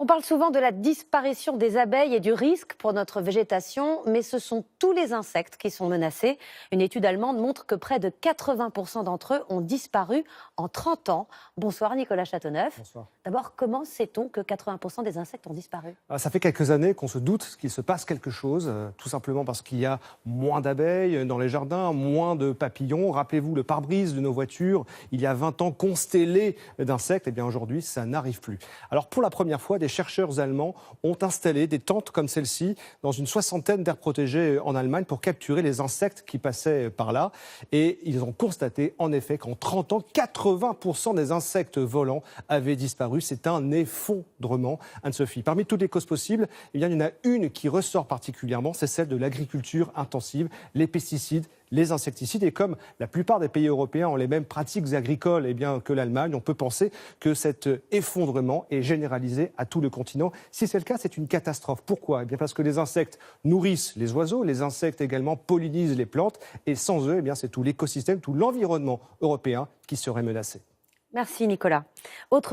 On parle souvent de la disparition des abeilles et du risque pour notre végétation, mais ce sont tous les insectes qui sont menacés. Une étude allemande montre que près de 80% d'entre eux ont disparu en 30 ans. Bonsoir Nicolas Châteauneuf. Bonsoir. D'abord, comment sait-on que 80% des insectes ont disparu ? Ça fait quelques années qu'on se doute qu'il se passe quelque chose, tout simplement parce qu'il y a moins d'abeilles dans les jardins, moins de papillons. Rappelez-vous le pare-brise de nos voitures, il y a 20 ans, constellé d'insectes. Eh bien aujourd'hui, ça n'arrive plus. Alors pour la première fois, des chercheurs allemands ont installé des tentes comme celle-ci dans une soixantaine d'aires protégées en Allemagne pour capturer les insectes qui passaient par là. Et ils ont constaté en effet qu'en 30 ans, 80% des insectes volants avaient disparu. C'est un effondrement, Anne-Sophie. Parmi toutes les causes possibles, eh bien, il y en a une qui ressort particulièrement, c'est celle de l'agriculture intensive, les pesticides, les insecticides. Et comme la plupart des pays européens ont les mêmes pratiques agricoles que l'Allemagne, on peut penser que cet effondrement est généralisé à tout le continent. Si c'est le cas, c'est une catastrophe. Pourquoi ? Eh bien parce que les insectes nourrissent les oiseaux, les insectes également pollinisent les plantes, et sans eux, eh bien, c'est tout l'écosystème, tout l'environnement européen qui serait menacé. Merci Nicolas. Autre